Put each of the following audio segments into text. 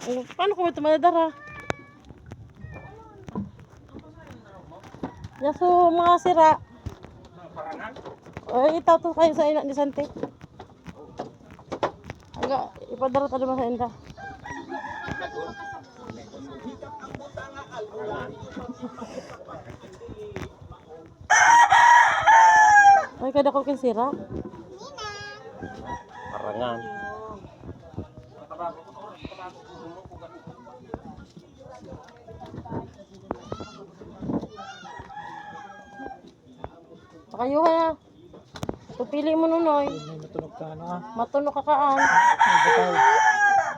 Paano ko ito madadara? Yaso mga sira. Ay, itato kayo sa ina ni Sante. Aga, ipadara tayo naman sa inda. Ay, kada ko kin sira. Parangan. Pakayo na. Tupili mo nunoy. May matunog ka ano ah. Matunog ka kaan. May bataw.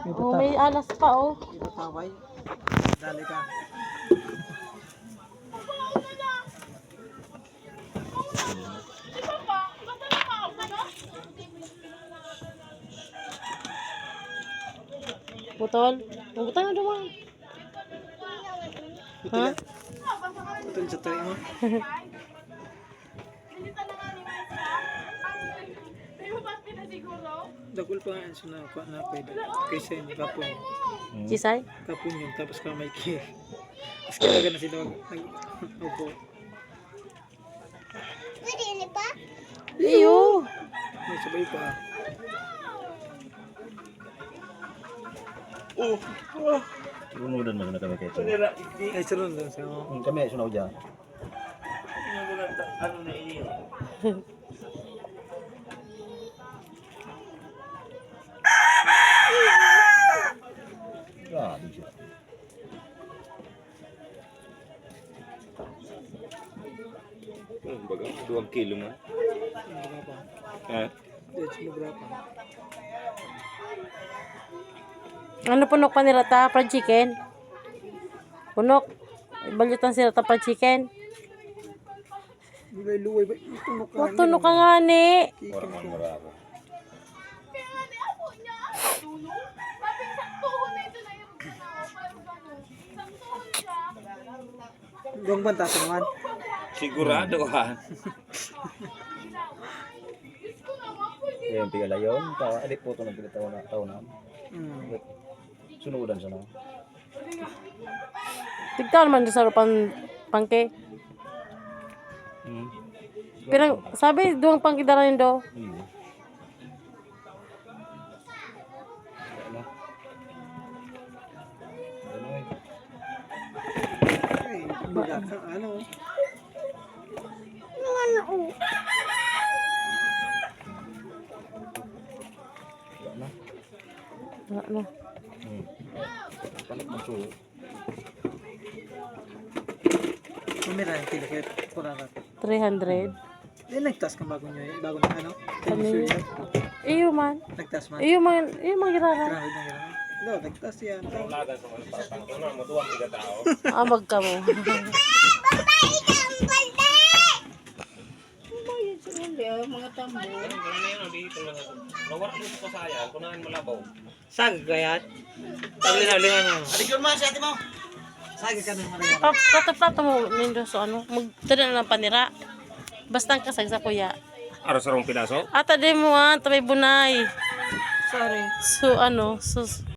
May Oh, bataw. may alas pa oh. May bataway. Dali ka. Putol. Putol na duman. Ha? Putol sa tayo mo. Dagol pa nga sa na pwede. Kaysa yung kapon. Chisay? Kapon yun. Tapos kamay ki. Tapos kailangan na sila upo. Iyo. May sabay pa. Tunudan mo na kami kayo. Ay, sarun lang sa Kami ay sunaw dyan. Ano na ini? Grabe siya. Baga, 2 kilo man. berapa. Ha? Dia cuma berapa? Ano punok pa nila ta? Fried chicken? Punok. Ibalutan sila ta fried chicken. Mulai luway ba? Tunog ka. Matunog ka nga ni. Parangan marami. Gawang banta sa naman. Sigurado ha. Yung pigalayon. Adik po ito ng taon na. Sunudan sa na. Tigtan man sa rupan pangke. Pirang sabi duang pangkidara yun do. Ay, bigat ka ano. Ano? Panik masulo. Mamira yung kilo kahit purarat. 300. Eh, nagtas ka bago nyo bago na ano? Ano Sure yun? yan. Iyo man. Nagtas man. Iyo man girara. Grabe na gano'n. No, nagtas yan. Amag ka mo. Sagayat. Paglinaw-lingan mo. Adik mo sa ate mo. Saga ka ng Maria. Plato-plato mo nindo so ano. Magtada na lang panira. Basta ang kasag sa kuya. Aros arong pinaso? Ata di mo tabay bunay. Sorry. So ano, so